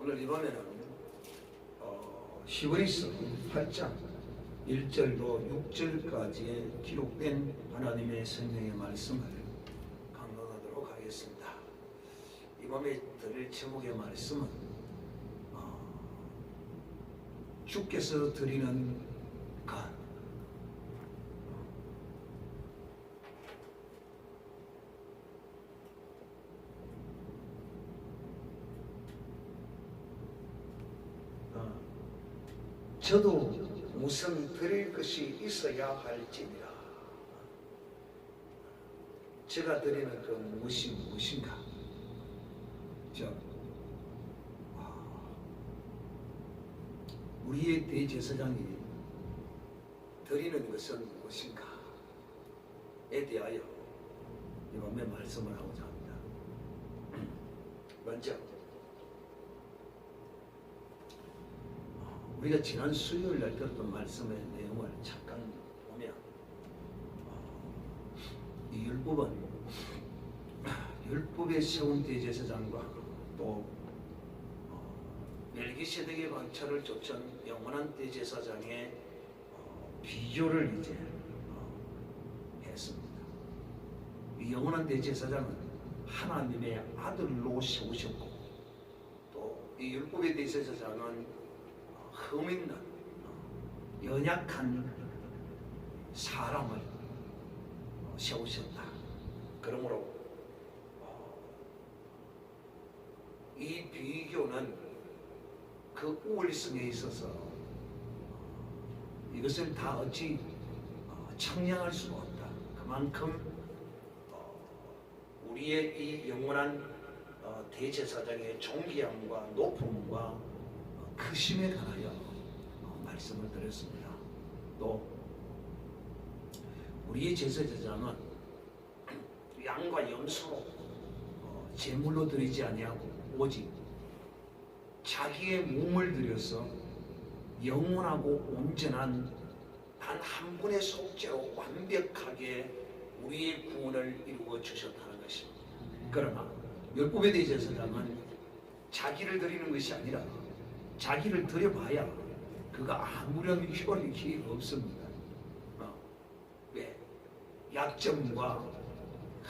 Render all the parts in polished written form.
오늘 이 밤에는 히브리서 8장 1절로 6절까지에 기록된 하나님의 성령의 말씀을 강론하도록 하겠습니다. 이 밤에 드릴 제목의 말씀은 주께서 드리는 것. 저도 무슨 드릴 것이 있어야 할지니라. 제가 드리는 그 무엇이 무엇인가? 우리의 대제사장이 드리는 것은 무엇인가에 대하여 이번에 말씀을 하고자 합니다. 먼저 우리가 지난 수요일 날 들었던 말씀의 내용을 잠깐 보면 이 율법의 세운 대제사장과 또 멜기세덱의 방처를 쫓은 영원한 대제사장의 비교를 이제 했습니다. 이 영원한 대제사장은 하나님의 아들로 세우셨고 또 이 율법의 대제사장은 흠 있는 연약한 사람을 세우셨다. 그러므로 이 비교는 그 우월성에 있어서 이것을 다 어찌 청량할 수가 없다. 그만큼 우리의 이 영원한 대제사장의 존귀함과 높음과 크심에 관하여 말씀을 드렸습니다. 또 우리의 제사장은 양과 염소로 제물로 드리지 아니하고 오직 자기의 몸을 들여서 영원하고 온전한 단 한 분의 속죄로 완벽하게 우리의 구원을 이루어 주셨다는 것입니다. 그러나 율법의 대제사장은 자기를 드리는 것이 아니라 자기를 드려봐야 그가 아무런 효력이 없습니다. 왜? 약점과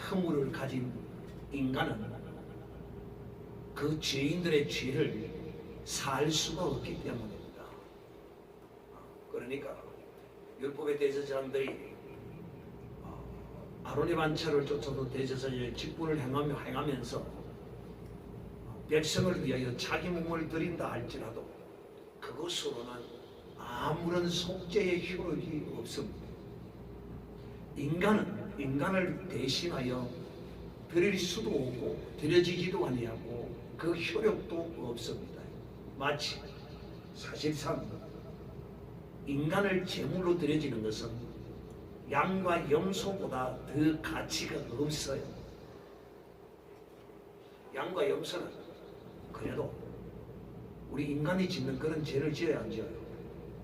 허물을 가진 인간은 그 죄인들의 죄를 살 수가 없기 때문입니다. 그러니까 율법의 대제사장들이 아론의 반차를 쫓아도 대제사장의 직분을 행하면서 백성을 위하여 자기 몸을 드린다 할지라도 그것으로는 아무런 속죄의 효력이 없습니다. 인간은 인간을 대신하여 드릴 수도 없고 드려지기도 아니하고 그 효력도 없습니다. 마치 사실상 인간을 제물로 드려지는 것은 양과 염소보다 더 가치가 없어요. 양과 염소는 그래도 우리 인간이 짓는 그런 죄를 지어야 안 지어요.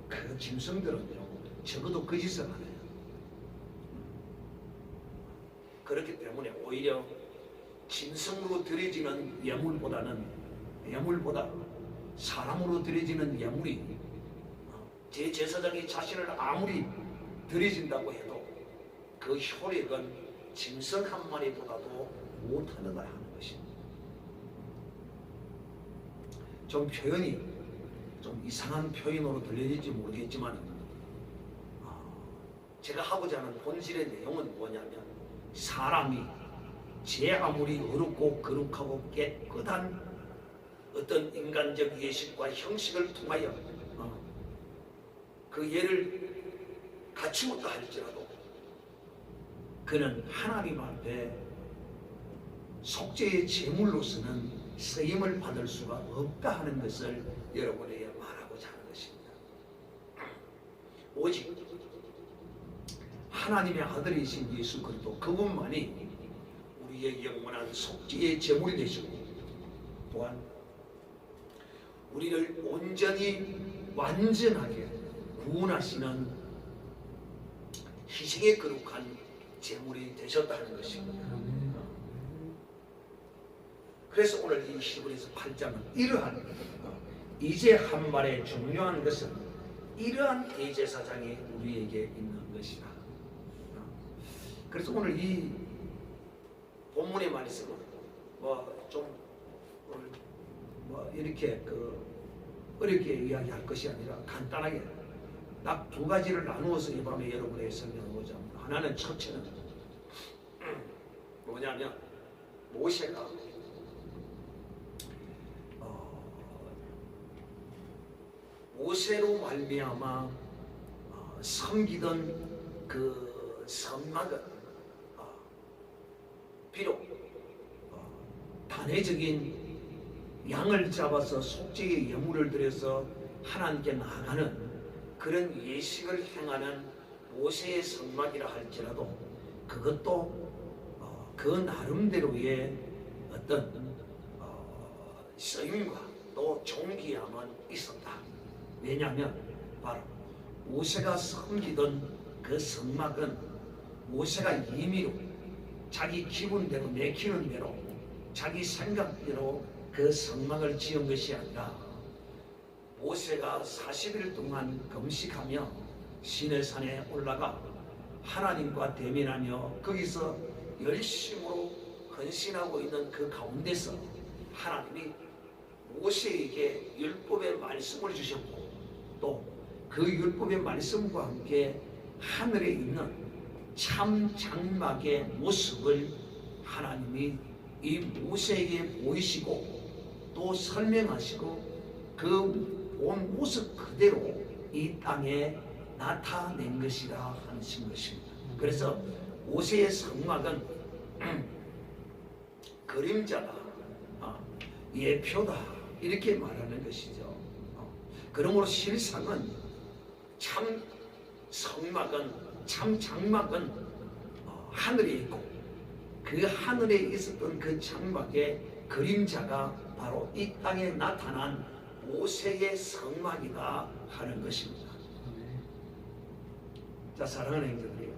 그 짐승들은요 적어도 거짓을 안 해요. 그렇기 때문에 오히려 짐승으로 드려지는 예물보다 사람으로 드려지는 예물이 제 제사장이 자신을 아무리 드려진다고 해도 그 효력은 짐승 한 마리보다도 못하는 걸 하는 것입니다. 좀 표현이 좀 이상한 표현으로 들려질지 모르겠지만 제가 하고자 하는 본질의 내용은 뭐냐면 사람이 제 아무리 어렵고 거룩하고 깨끗한 어떤 인간적 예식과 형식을 통하여 그 예를 갖추었다 할지라도 그는 하나님 앞에 속죄의 제물로서는 쓰임을 받을 수가 없다 하는 것을 여러분에게 말하고자 하는 것입니다. 오직 하나님의 아들이신 예수 그리스도 그분만이 우리의 영원한 속죄의 제물이 되시고 또한 우리를 온전히 완전하게 구원하시는 희생의 거룩한 제물이 되셨다는 것입니다. 그래서 오늘 이 히브리서 8장은 이러한 이제 한 말의 중요한 것은 이러한 대제사장이 우리에게 있는 것이다. 그래서 오늘 이 본문의 말씀은 이렇게 어렵게 이야기할 것이 아니라 간단하게 딱 두 가지를 나누어서 이 밤에 여러분에게 설명하고자 합니다. 하나는 첫째는 뭐냐면 모세가 모세로 말미암아 섬기던 그 선막은 비록 단회적인 양을 잡아서 속죄의 예물을 드려서 하나님께 나아가는 그런 예식을 행하는 모세의 선막이라 할지라도 그것도 그 나름대로의 어떤 쓰임과 또 존귀함은 있었다. 왜냐하면 바로 모세가 섬기던 그 선막은 모세가 임의로 자기 기분대로 내키는 대로 자기 생각대로 그 성막을 지은 것이 아니라 모세가 40일 동안 금식하며 시내산에 올라가 하나님과 대면하며 거기서 열심으로 헌신하고 있는 그 가운데서 하나님이 모세에게 율법의 말씀을 주셨고 또 그 율법의 말씀과 함께 하늘에 있는 참 장막의 모습을 하나님이 이 모세에게 보이시고 또 설명하시고 그 본 모습 그대로 이 땅에 나타낸 것이라 하신 것입니다. 그래서 모세의 성막은 그림자다, 예표다 이렇게 말하는 것이죠. 그러므로 실상은 참 성막은 참 장막은 하늘에 있고 그 하늘에 있었던 그 장막의 그림자가 바로 이 땅에 나타난 모세의 성막이다 하는 것입니다. 자, 사랑하는 형제들이요,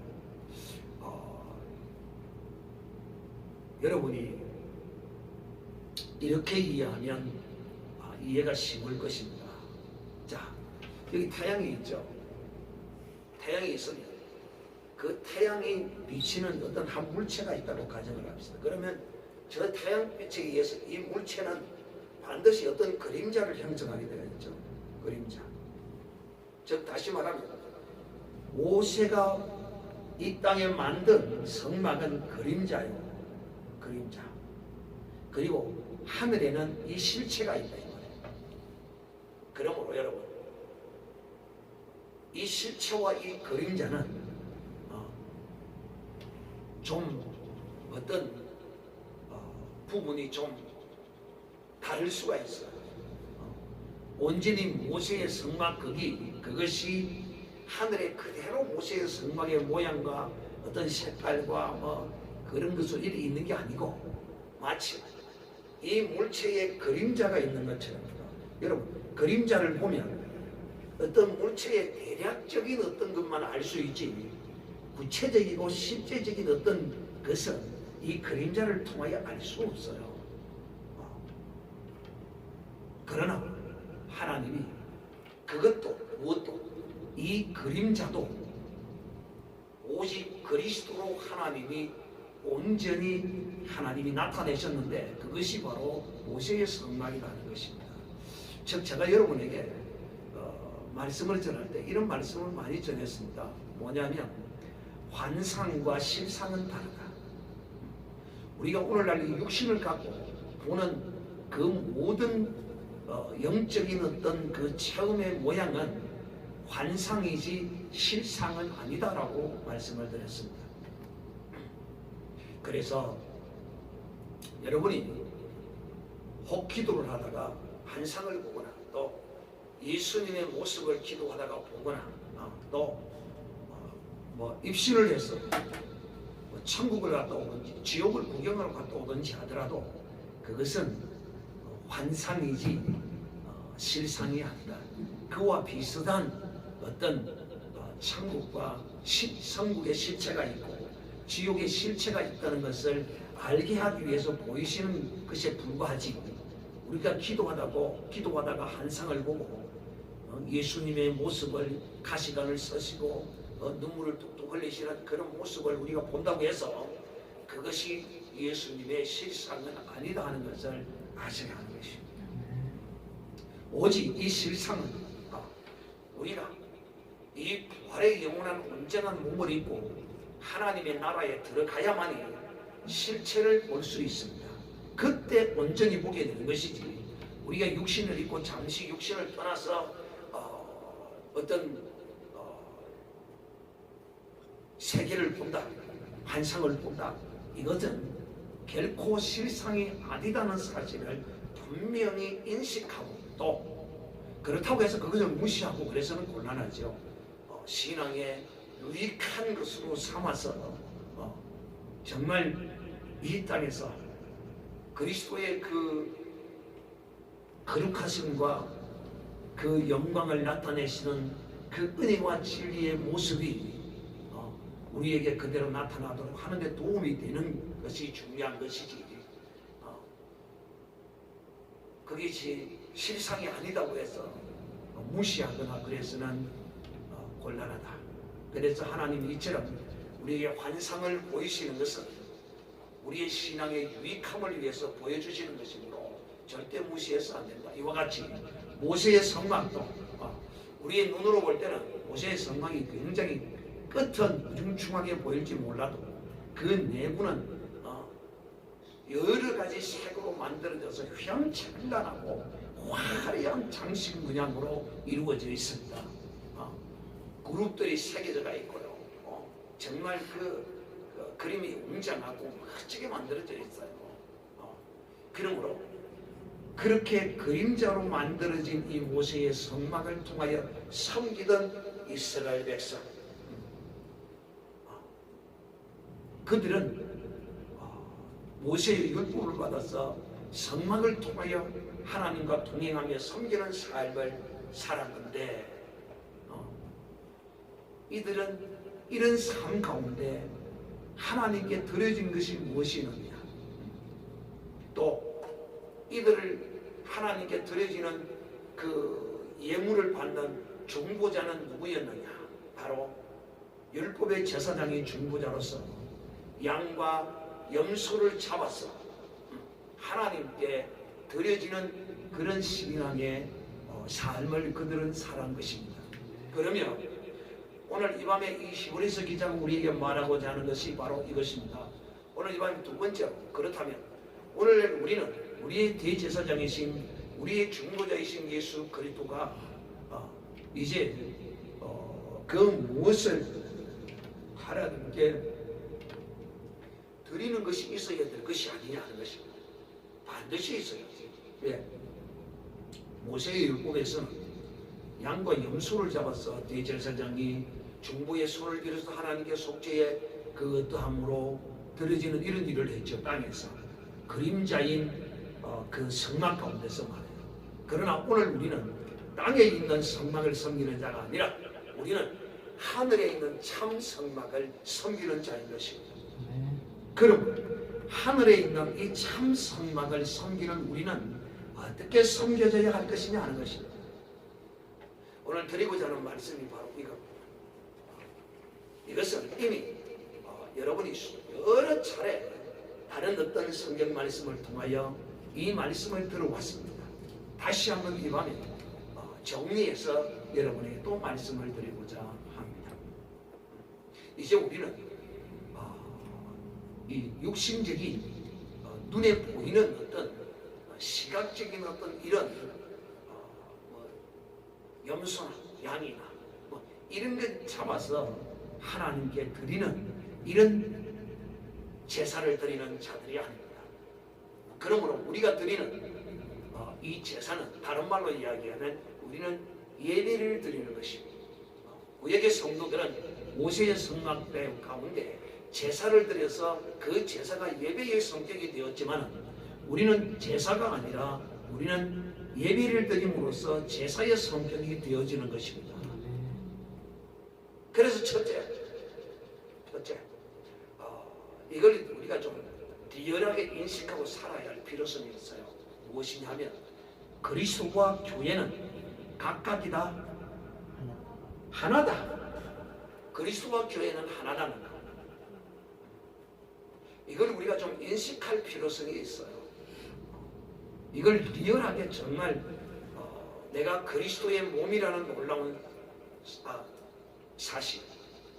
여러분이 이렇게 이해하면 이해가 쉬울 것입니다. 자, 여기 태양이 있죠. 태양이 있으면 그 태양이 비치는 어떤 한 물체가 있다고 가정을 합시다. 그러면 저 태양빛에 의해서 이 물체는 반드시 어떤 그림자를 형성하게 되겠죠. 그림자. 즉 다시 말하면 모세가 이 땅에 만든 성막은 그림자요. 그림자. 그리고 하늘에는 이 실체가 있다 이 말이에요. 그러므로 여러분 이 실체와 이 그림자는 좀 어떤 부분이 좀 다를 수가 있어요. 온전히 모세의 성막 그것이 하늘에 그대로 모세의 성막의 모양과 어떤 색깔과 그런 것을 일이 있는 게 아니고 마치 이 물체에 그림자가 있는 것처럼 여러분 그림자를 보면 어떤 물체의 대략적인 어떤 것만 알 수 있지 구체적이고 실제적인 어떤 것은 이 그림자를 통하여 알 수 없어요. 그러나 하나님이 그것도 무엇도 이 그림자도 오직 그리스도로 하나님이 온전히 하나님이 나타내셨는데 그것이 바로 모세의 성막이라는 것입니다. 즉 제가 여러분에게 말씀을 전할 때 이런 말씀을 많이 전했습니다. 뭐냐면 환상과 실상은 다르다. 우리가 오늘날 이 육신을 갖고 보는 그 모든 영적인 어떤 그 체험의 모양은 환상이지 실상은 아니다라고 말씀을 드렸습니다. 그래서 여러분이 혹 기도를 하다가 환상을 보거나 또 예수님의 모습을 기도하다가 보거나 또 입신을 해서 천국을 갔다 오든지 지옥을 구경하러 갔다 오든지 하더라도 그것은 환상이지 실상이 아니다. 그와 비슷한 어떤 천국과 성국의 실체가 있고 지옥의 실체가 있다는 것을 알게 하기 위해서 보이시는 것에 불과하지, 우리가 기도하다가 환상을 보고 예수님의 모습을 가시관을 쓰시고 눈물을 뚝뚝 흘리시는 그런 모습을 우리가 본다고 해서 그것이 예수님의 실상은 아니다 하는 것을 아셔야 하는 것입니다. 오직 이 실상은 우리가 이 부활의 영원한 온전한 몸을 입고 하나님의 나라에 들어가야만이 실체를 볼 수 있습니다. 그때 온전히 보게 되는 것이지, 우리가 육신을 입고 잠시 육신을 떠나서 어떤 세계를 본다, 환상을 본다, 이것은 결코 실상이 아니다는 사실을 분명히 인식하고, 또 그렇다고 해서 그것을 무시하고 그래서는 곤란하죠. 신앙의 유익한 것으로 삼아서 정말 이 땅에서 그리스도의 그 거룩하심과 그 영광을 나타내시는 그 은혜와 진리의 모습이 우리에게 그대로 나타나도록 하는 데 도움이 되는 것이 중요한 것이지, 그것이 실상이 아니다고 해서 무시하거나 그래서는 곤란하다. 그래서 하나님이 이처럼 우리에게 환상을 보이시는 것은 우리의 신앙의 유익함을 위해서 보여주시는 것이므로 절대 무시해서 안 된다. 이와 같이 모세의 성막도 우리의 눈으로 볼 때는 모세의 성막이 굉장히 끝은 우중충하게 보일지 몰라도 그 내부는 여러 가지 색으로 만들어져서 휘황찬란하고 화려한 장식 문양으로 이루어져 있습니다. 그룹들이 새겨져가 있고요. 정말 그 그림이 웅장하고 멋지게 만들어져 있어요. 그러므로 그렇게 그림자로 만들어진 이 모세의 성막을 통하여 섬기던 이스라엘 백성, 그들은 모세의 율법을 받아서 성막을 통하여 하나님과 동행하며 섬기는 삶을 살았는데, 이들은 이런 삶 가운데 하나님께 드려진 것이 무엇이느냐, 또 이들을 하나님께 드려지는 그 예물을 받는 중보자는 누구였느냐, 바로 율법의 제사장이 중보자로서 양과 염소를 잡아서 하나님께 드려지는 그런 신앙의 삶을 그들은 살아온 것입니다. 그러면 오늘 이 밤에 이 히브리서 기자가 우리에게 말하고자 하는 것이 바로 이것입니다. 오늘 이 밤에 두 번째로, 그렇다면 오늘 우리는 우리의 대제사장이신 우리의 중보자이신 예수 그리스도가 이제 그 무엇을 하나님께 드리는 것이 있어야 될 것이 아니냐 하는 것입니다. 반드시 있어야지. 왜? 모세의 율법에서는 양과 염소를 잡아서 대제사장이 중보의 손을 빌어서 하나님께 속죄의 그 어떠함으로 드려지는 이런 일을 했죠. 땅에서 그림자인 그 성막 가운데서 말해요. 그러나 오늘 우리는 땅에 있는 성막을 섬기는 자가 아니라 우리는 하늘에 있는 참 성막을 섬기는 자인 것입니다. 그럼 하늘에 있는 이 참 성막을 섬기는 우리는 어떻게 섬겨져야 할 것이냐 하는 것입니다. 오늘 드리고자 하는 말씀이 바로 이겁니다. 이것은 이미 여러분이 여러 차례 다른 어떤 성경 말씀을 통하여 이 말씀을 들어왔습니다. 다시 한번 이 밤에 정리해서 여러분에게 또 말씀을 드리고자 합니다. 이제 우리는 이 육신적인 눈에 보이는 어떤 시각적인 어떤 이런 염소나 양이나 이런 것 잡아서 하나님께 드리는 이런 제사를 드리는 자들이 아닙니다. 그러므로 우리가 드리는 이 제사는 다른 말로 이야기하면 우리는 예배를 드리는 것입니다. 구약의 성도들은 모세의 성막대 가운데 제사를 드려서 그 제사가 예배의 성격이 되었지만 우리는 제사가 아니라 우리는 예배를 드림으로써 제사의 성격이 되어지는 것입니다. 그래서 첫째, 이걸 우리가 좀 리얼하게 인식하고 살아야 할 필요성이 있어요. 무엇이냐면 그리스도와 교회는 각각이다 하나다. 그리스도와 교회는 하나라는 것. 이걸 우리가 좀 인식할 필요성이 있어요. 이걸 리얼하게 정말 내가 그리스도의 몸이라는 놀라운 사실,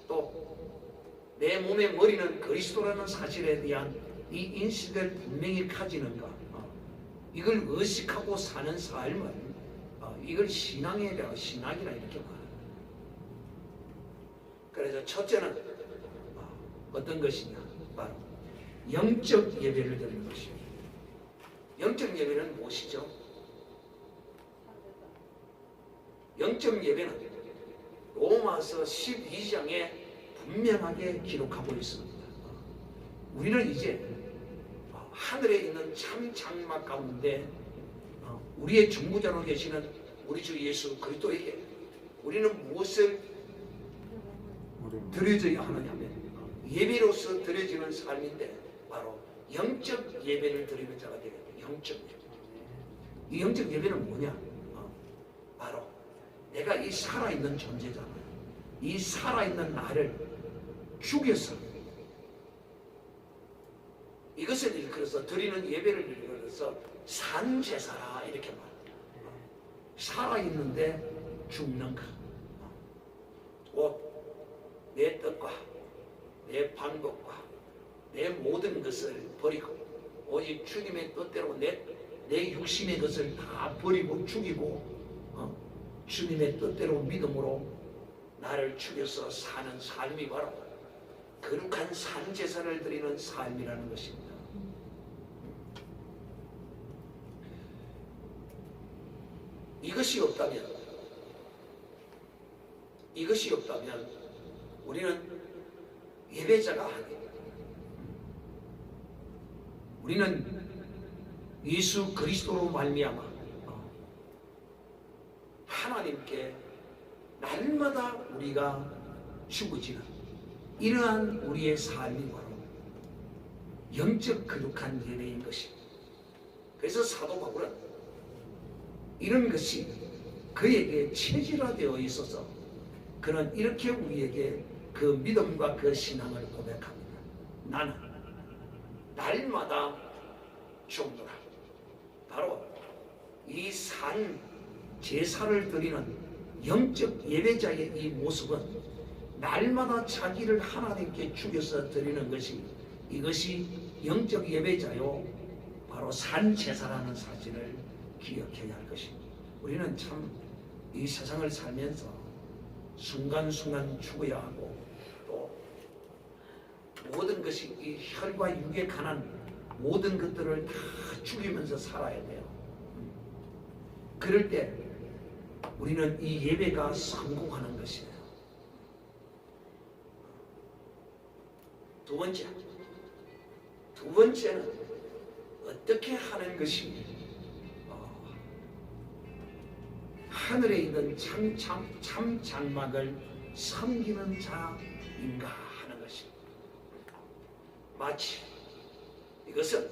또 내 몸의 머리는 그리스도라는 사실에 대한 이 인식을 분명히 가지는가, 이걸 의식하고 사는 삶은 이걸 신앙이라 이렇게 말해요. 그래서 첫째는 어떤 것이냐, 바로 영적 예배를 드리는 것입니다. 영적 예배는 무엇이죠? 영적 예배는 로마서 12장에 분명하게 기록하고 있습니다. 우리는 이제 하늘에 있는 참 장막 가운데 우리의 중보자로 계시는 우리 주 예수 그리스도에게 우리는 무엇을 드려져야 하느냐면 예배로서 드려지는 삶인데 바로 영적 예배를 드리는 자가 되겠다. 영적 예배. 이 영적 예배는 뭐냐? 바로 내가 이 살아있는 존재잖아. 이 살아있는 나를 죽여서 이것을 일컬어서 드리는 예배를 일컬어서 산제사라 이렇게 말합니다. 살아있는데 죽는 것. 곧 내 뜻과 내 방법과 내 모든 것을 버리고 오직 주님의 뜻대로 내 육신의 것을 다 버리고 죽이고 주님의 뜻대로 믿음으로 나를 죽여서 사는 삶이 바로 거룩한 산제사를 드리는 삶이라는 것입니다. 이것이 없다면 우리는 예배자가 아닙니다. 우리는 예수 그리스도로 말미암아 하나님께 날마다 우리가 죽어지는 이러한 우리의 삶이 바로 영적 거룩한 예배인 것입니다. 그래서 사도 바울은 이런 것이 그에게 체질화되어 있어서 그는 이렇게 우리에게 그 믿음과 그 신앙을 고백합니다. 나는 날마다 죽노라. 바로 이 산 제사를 드리는 영적 예배자의 이 모습은 날마다 자기를 하나님께 죽여서 드리는 것이 이것이 영적 예배자요 바로 산 제사라는 사실을 기억해야 할 것입니다. 우리는 참 이 세상을 살면서 순간순간 죽어야 하고 또 모든 것이 이 혈과 육에 관한 모든 것들을 다 죽이면서 살아야 돼요. 그럴 때 우리는 이 예배가 성공하는 것이에요. 두 번째는 어떻게 하는 것이 하늘에 있는 참 장막을 섬기는 자인가 하는 것입니다. 마치 이것은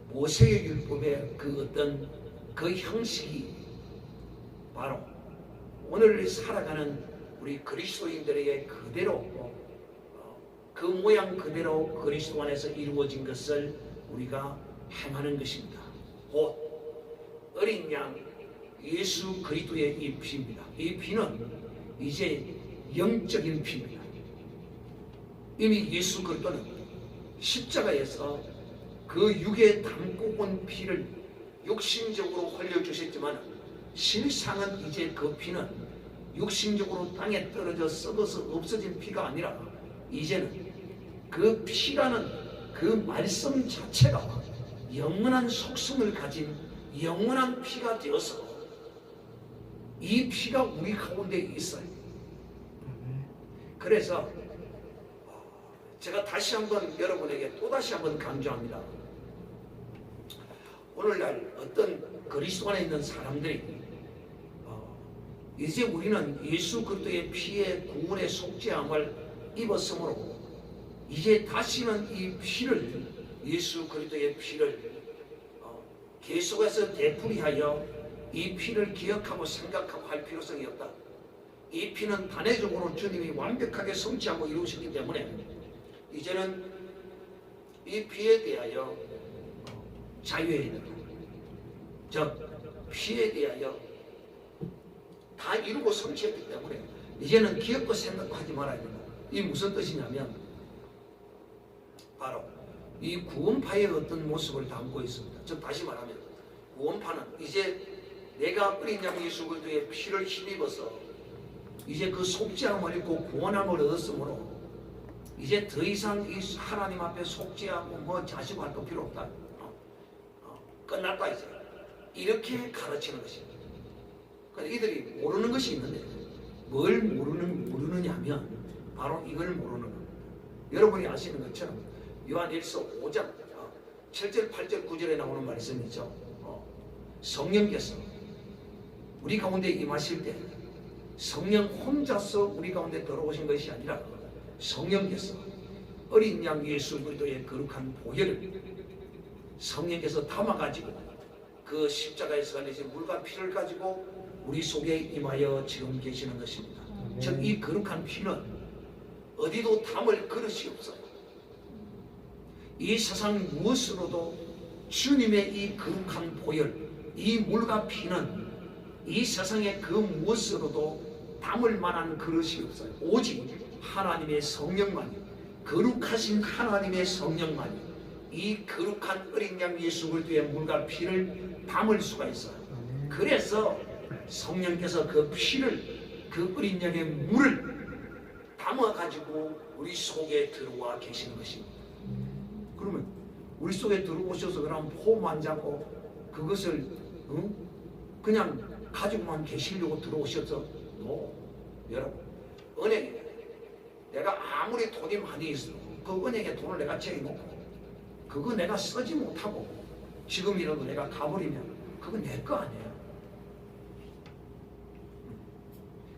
모세의 율법의 그 어떤 그 형식이 바로 오늘 살아가는 우리 그리스도인들에게 그대로 그 모양 그대로 그리스도 안에서 이루어진 것을 우리가 행하는 것입니다. 곧 어린 양 예수 그리스도의 이 피입니다. 이 피는 이제 영적인 피입니다. 이미 예수 그리스도는 십자가에서 그 육에 담고 온 피를 육신적으로 흘려주셨지만 실상은 이제 그 피는 육신적으로 땅에 떨어져 썩어서 없어진 피가 아니라 이제는 그 피라는 그 말씀 자체가 영원한 속성을 가진 영원한 피가 되어서 이 피가 우리 가운데 있어요. 그래서 제가 다시 한번 여러분에게 또다시 한번 강조합니다. 오늘날 어떤 그리스도 안에 있는 사람들이 이제 우리는 예수 그리스도의 피의 구원의 속죄함을 입었으므로 이제 다시는 이 피를 예수 그리스도의 피를 계속해서 되풀이하여 이 피를 기억하고 생각하고 할 필요성이 없다. 이 피는 단회적으로 주님이 완벽하게 성취하고 이루셨기 때문에 이제는 이 피에 대하여 자유해야 된다. 즉 피에 대하여 다 이루고 성취했기 때문에 이제는 기억도 생각도 하지 말아야 된다. 이 무슨 뜻이냐면 바로 이 구원파의 어떤 모습을 담고 있습니다. 즉 다시 말하면 구원파는 이제 내가 어린 양 예수 그리스도의 피를 힘입어서 이제 그 속죄함을 입고 구원함을 얻었으므로 이제 더 이상 이 하나님 앞에 속죄하고 뭐 자시고 할 거 필요 없다. 끝났다 이제. 이렇게 가르치는 것입니다. 그러니까 이들이 모르는 것이 있는데 뭘 모르느냐 하면 바로 이걸 모르는 겁니다. 여러분이 아시는 것처럼 요한일서 5장 7절 8절 9절에 나오는 말씀이죠. 성령께서 우리 가운데 임하실 때 성령 혼자서 우리 가운데 들어오신 것이 아니라 성령께서 어린 양 예수 그리스도의 거룩한 보혈을 성령께서 담아가지고 그 십자가에서 흘리신 물과 피를 가지고 우리 속에 임하여 지금 계시는 것입니다. 즉 이 거룩한 피는 어디도 담을 그릇이 없어요. 이 세상 무엇으로도 주님의 이 거룩한 보혈, 이 물과 피는 이 세상의 그 무엇으로도 담을 만한 그릇이 없어요. 오직 하나님의 성령만이, 거룩하신 하나님의 성령만이 이 거룩한 어린 양 예수 그리스도의 물과 피를 담을 수가 있어요. 그래서 성령께서 그 피를, 그 어린 양의 물을 담아가지고 우리 속에 들어와 계시는 것입니다. 그러면 우리 속에 들어오셔서 그럼 포만 잡고 그것을 그냥 가지고만 계시려고 들어오셔서 여러분 은행에 내가 아무리 돈이 많이 있어도 그 은행에 돈을 내가 재놓고 그거 내가 쓰지 못하고 지금이라도 내가 가버리면 그건 내 거 아니에요.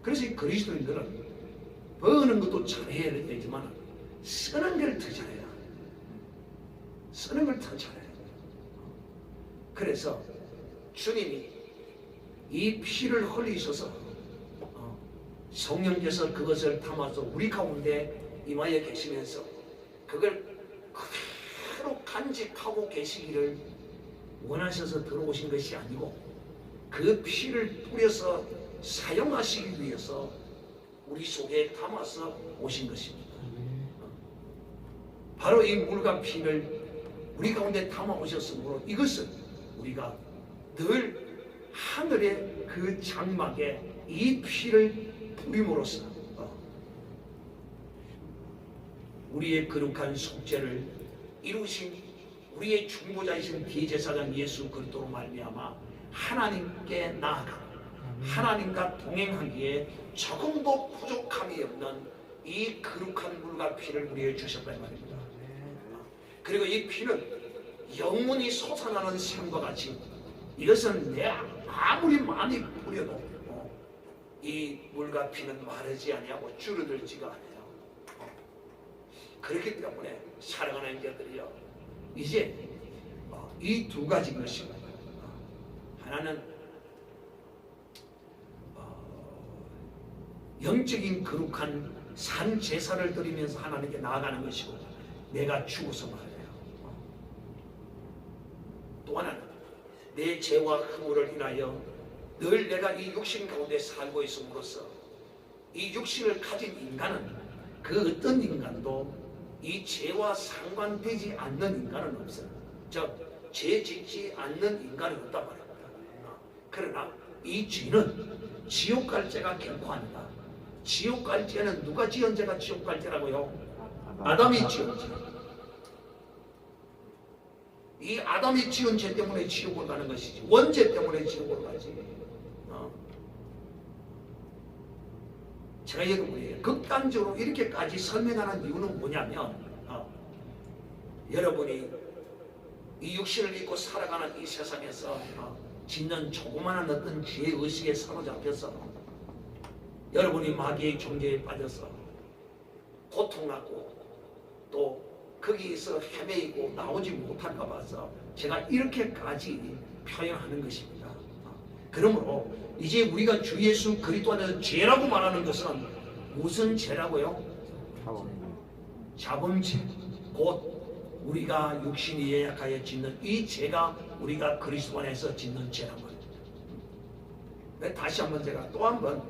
그래서 이 그리스도인들은 버는 것도 잘해야 되지만 쓰는 걸 더 잘해야 쓰는 걸 더 잘해야 돼요. 그래서 주님이 이 피를 흘리셔서 성령께서 그것을 담아서 우리 가운데 임하여 계시면서 그걸 그대로 간직하고 계시기를 원하셔서 들어오신 것이 아니고 그 피를 뿌려서 사용하시기 위해서 우리 속에 담아서 오신 것입니다. 바로 이 물과 피를 우리 가운데 담아 오셨으므로 이것은 우리가 늘 하늘의 그 장막에 이 피를 뿌림으로써 우리의 거룩한 속죄를 이루신 우리의 중보자이신 대제사장 예수 그리스도로 말미암아 하나님께 나아가 하나님과 동행하기에 조금도 부족함이 없는 이 거룩한 물과 피를 우리에게 주셨단 말입니다. 그리고 이 피는 영원히 솟아나는 샘과 같이 이것은 내 아무리 많이 뿌려도 이 물과 피는 마르지 아니하고 줄어들지가 않아요. 그렇기 때문에 사랑하는 자들이요, 이제 이 두 가지 것입니다. 하나는 영적인 거룩한 산 제사를 드리면서 하나님께 나아가는 것이고, 내가 죽어서 말해요. 또 하나는 내 죄와 허물을 인하여 늘 내가 이 육신 가운데 살고 있음으로써 이 육신을 가진 인간은 그 어떤 인간도 이 죄와 상관되지 않는 인간은 없어요. 즉, 죄 짓지 않는 인간은 없단 말입니다. 그러나 이 죄는 지옥 갈 죄가 결코 아니다. 지옥 갈 죄는 누가 지은 죄가 지옥 갈 죄라고요? 아담이 지은 죄. 이 아담이 지은 죄 때문에 지옥을 가는 것이지, 원죄 때문에 지옥을 가지. 제가 여러분이 극단적으로 이렇게까지 설명하는 이유는 뭐냐면, 여러분이 이 육신을 입고 살아가는 이 세상에서 짓는 조그마한 어떤 죄의식에 사로잡혀서 여러분이 마귀의 종교에 빠져서 고통하고 또 거기서 헤매이고 나오지 못할까 봐서 제가 이렇게까지 표현하는 것입니다. 그러므로 이제 우리가 주 예수 그리스도 안에서 죄라고 말하는 것은 무슨 죄라고요? 자범죄. 곧 우리가 육신이 예약하여 짓는 이 죄가 우리가 그리스도 안에서 짓는 죄란 말입니다. 다시 한번 제가 또 한번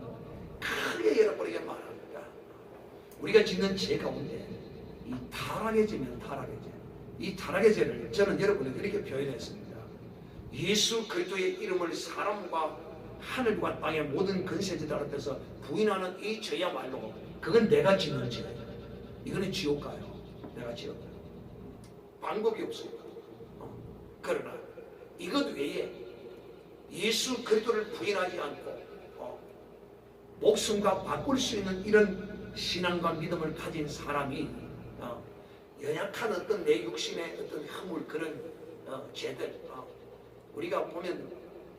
크게 열어버리게 말합니다. 우리가 짓는 죄 가운데 이 타락의 죄면 타락의 죄. 이 타락의 죄를 저는 여러분에게 이렇게 표현했습니다. 예수 그리스도의 이름을 사람과 하늘과 땅의 모든 근세자들 앞에서 부인하는 이 죄야말로 그건 내가 짓는 죄예요. 이거는 지옥 가요. 내가 지옥 가요. 방법이 없습니다. 그러나 이것 외에 예수 그리스도를 부인하지 않고 목숨과 바꿀 수 있는 이런 신앙과 믿음을 가진 사람이 연약한 어떤 내 육신의 어떤 허물 그런 죄들 우리가 보면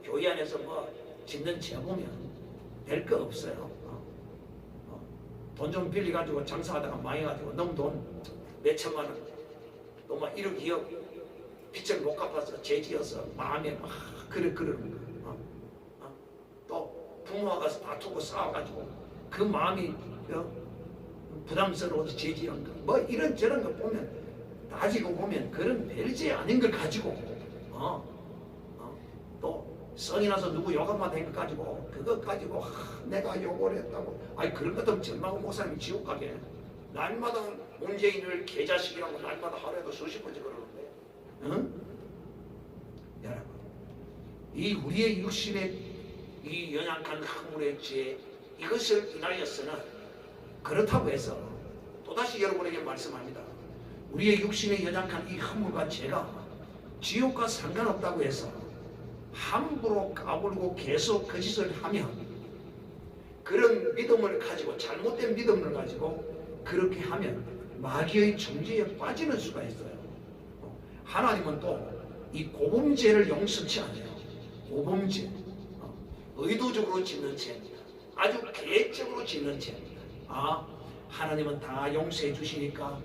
교회 안에서 뭐 짓는 죄 보면 될 거 없어요. 돈 좀 빌려가지고 장사하다가 망해가지고 너무 돈 몇천만 원 또 막 1억 2억 빚을 못 갚아서 죄 지어서 마음에 막 그러는 거예요. 또 부모와 가서 다투고 싸워가지고 그 마음이 부담스러워서 죄 지은 거 뭐 이런저런 거 보면 따지고 보면 그런 별죄 아닌 걸 가지고 또 성이 나서 누구 욕 한마디 한 거 가지고 그것 가지고 내가 욕을 했다고 아니 그런 것 때문에 전마고 목사님이 지옥 가게 날마다 문재인을 개자식이라고 날마다 하루에도 수십 번째 그러는데 여러분 이 우리의 육신의 이 연약한 허물의 죄 이것을 인하여서는 그렇다고 해서 또다시 여러분에게 말씀합니다. 우리의 육신의 연약한 이 허물과 죄가 지옥과 상관없다고 해서 함부로 까불고 계속 거짓을 하면 그런 믿음을 가지고 잘못된 믿음을 가지고 그렇게 하면 마귀의 정죄에 빠지는 수가 있어요. 하나님은 또 이 고범죄를 용서치 않아요. 고범죄 의도적으로 짓는 죄입니다. 아주 계획적으로 짓는 죄입니다. 하나님은 다 용서해 주시니까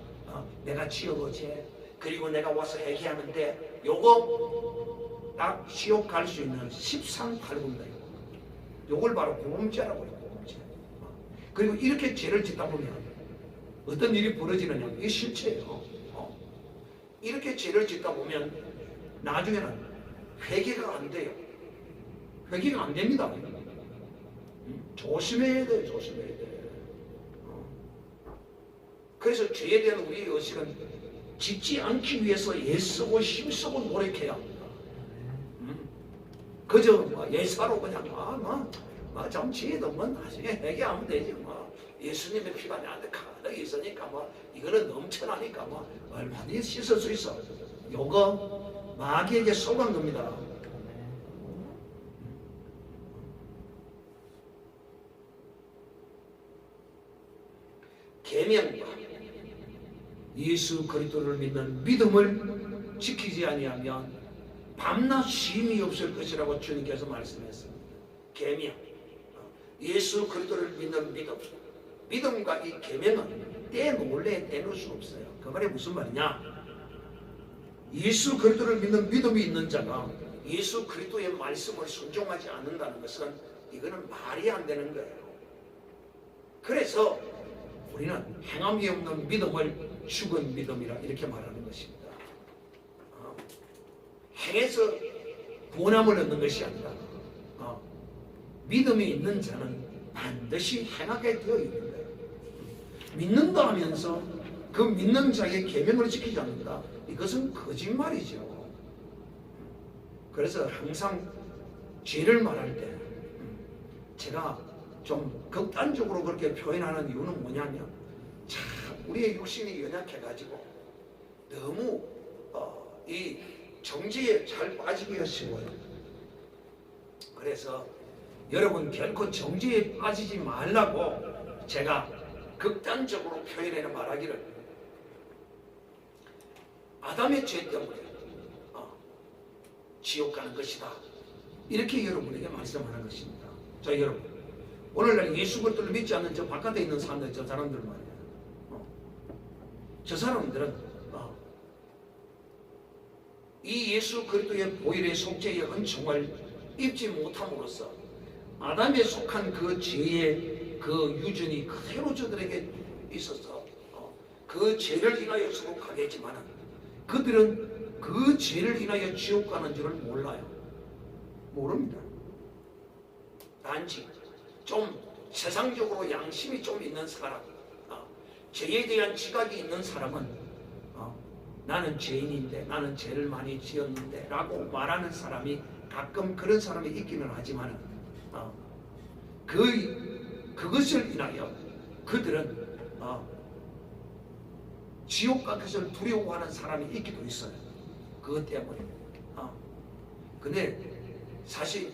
내가 지어보지 그리고 내가 와서 회개하면 돼. 요거 딱 지옥 갈 수 있는 십상팔구입니다. 요걸 바로 고범죄라고 해요. 고범죄. 그리고 이렇게 죄를 짓다 보면 어떤 일이 벌어지느냐 이게 실체예요. 이렇게 죄를 짓다 보면 나중에는 회개가 안 돼요. 회개가 안 됩니다. 조심해야 돼요. 조심해야 돼요. 그래서 죄에 대한 우리의 의식은 짓지 않기 위해서 애쓰고 힘쓰고 노력해야 합니다. 그저 예사로 그냥 좀 지혜도 나중에 회개하면 되지 예수님의 피가 내한테 가득 있으니까 이거는 넘쳐나니까 얼마든지 씻을 수 있어. 요거 마귀에게 속은 겁니다. 계명과 예수 그리스도를 믿는 믿음을 지키지 아니하면 밤낮 쉼이 없을 것이라고 주님께서 말씀했습니다. 계명, 예수 그리스도를 믿는 믿음과 이 계명은 떼놓을래 떼놓을 수 없어요. 그 말이 무슨 말이냐? 예수 그리스도를 믿는 믿음이 있는 자가 예수 그리스도의 말씀을 순종하지 않는다는 것은 이거는 말이 안 되는 거예요. 그래서 우리는 행함이 없는 믿음을 죽은 믿음이라 이렇게 말하는 것입니다. 행해서 구원함을 얻는 것이 아니라 믿음이 있는 자는 반드시 행하게 되어 있는 거예요. 믿는다 하면서 그 믿는 자의 계명을 지키지 않는다. 이것은 거짓말이죠. 그래서 항상 죄를 말할 때 제가 좀 극단적으로 그렇게 표현하는 이유는 뭐냐면 참 우리의 육신이 연약해가지고 너무 이 정죄에 잘 빠지기가 쉬워요. 그래서 여러분 결코 정죄에 빠지지 말라고 제가 극단적으로 표현해서 말하기를 아담의 죄 때문에 지옥 가는 것이다. 이렇게 여러분에게 말씀하는 것입니다. 자 여러분 오늘날 예수 그리스도를 믿지 않는 저 바깥에 있는 사람들 저 사람들 말이에요. 저 사람들은 이 예수 그리스도의 보혈의 속죄의 은총을 입지 못함으로써 아담에 속한 그 죄의 그 유전이 그대로 저들에게 있어서 그 죄를 인하여 수록하겠지만 그들은 그 죄를 인하여 지옥 가는 줄을 몰라요. 모릅니다. 단지 좀 세상적으로 양심이 좀 있는 사람, 죄에 대한 지각이 있는 사람은 나는 죄인인데, 나는 죄를 많이 지었는데 라고 말하는 사람이 가끔 그런 사람이 있기는 하지만 그것을 인하여 그들은 지옥 갈 것을 두려워하는 사람이 있기도 있어요. 그것 때문에. 근데 사실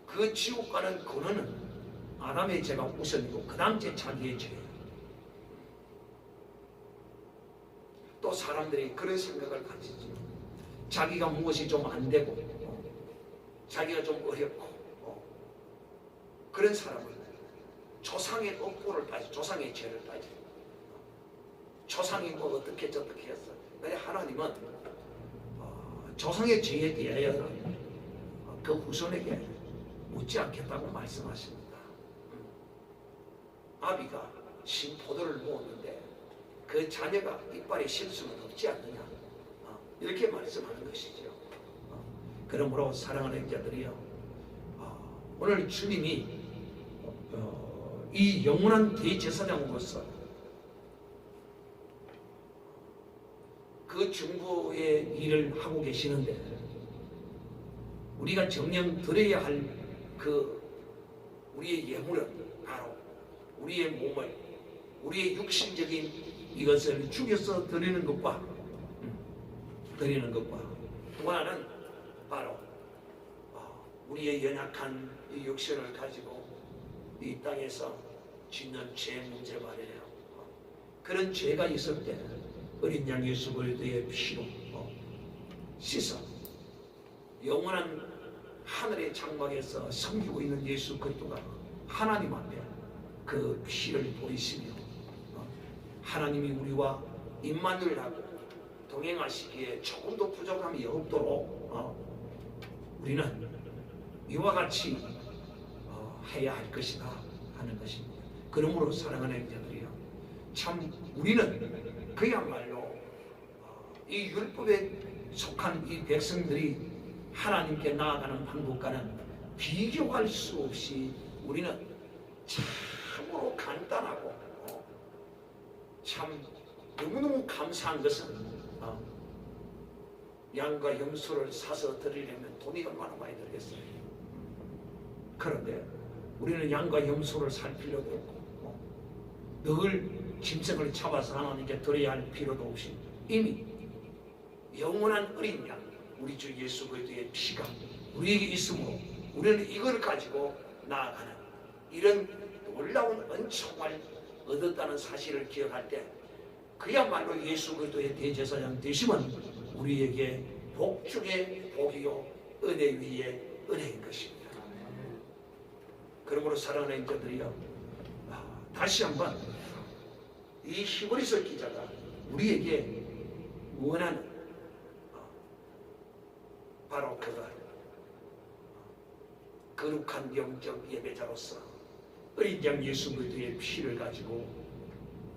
그 지옥 가는 근원은 아담의 죄가 우선이고 그 다음 제 자기의 죄예요. 또 사람들이 그런 생각을 가지죠. 자기가 무엇이 좀 안 되고 자기가 좀 어렵고 그런 사람은 조상의 업보를 따지고 조상의 죄를 따지고 조상이 뭐 어떻게 저렇게 했어. 근데 하나님은 조상의 죄에 대하여 그 후손에게 묻지 않겠다고 말씀하십니다. 아비가 신포도를 모았는데 그 자녀가 이빨에 실수는 없지 않느냐, 이렇게 말씀하는 것이죠. 그러므로 사랑하는 자들이요, 오늘 주님이 이 영원한 대제사장으로서 그 중보의 일을 하고 계시는데 우리가 정녕 드려야 할 그 우리의 예물은 바로 우리의 몸을, 우리의 육신적인 이것을 죽여서 드리는 것과 또 하나는 바로 우리의 연약한 이 육신을 가지고 이 땅에서 짓는 죄 문제 말이에요. 그런 죄가 있을 때 어린 양 예수 그리스도의 피로 씻어 영원한 하늘의 장막에서 섬기고 있는 예수 그리스도가 하나님 앞에 그 피를 보이시며 하나님이 우리와 임마누엘하고 동행하시기에 조금도 부족함이 없도록 우리는 이와 같이 해야 할 것이다 하는 것입니다. 그러므로 사랑하는 자들이요, 참 우리는 그야말로 이 율법에 속한 이 백성들이 하나님께 나아가는 방법과는 비교할 수 없이 우리는 참으로 간단하고 참 너무너무 감사한 것은 양과 염소를 사서 드리려면 돈이 얼마나 많이 들겠어요. 그런데 우리는 양과 염소를 살 필요도 없고 늘 짐승을 잡아서 하나님께 드려야 할 필요도 없이 이미 영원한 어린 양, 우리 주 예수 그리스도의 피가 우리에게 있으므로 우리는 이걸 가지고 나아가는 이런 놀라운 은총을 얻었다는 사실을 기억할 때 그야말로 예수 그리스도의 대제사장 되심은 우리에게 복 중에 복이요 은혜 위에 은혜인 것입니다. 그러므로 사랑하는 자들이요, 다시 한번 이 히브리서 기자가 우리에게 원하는 바로 그가 거룩한 영적 예배자로서 어린 양 예수 그리스도의 피를 가지고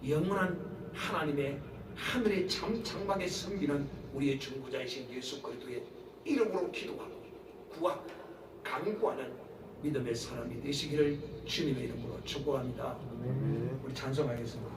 영원한 하나님의 하늘의 장막에 섬기는 우리의 중보자이신 예수 그리스도의 이름으로 기도하고 구하고 간구하는 믿음의 사람이 되시기를 주님의 이름으로 축복합니다. 우리 찬송하겠습니다.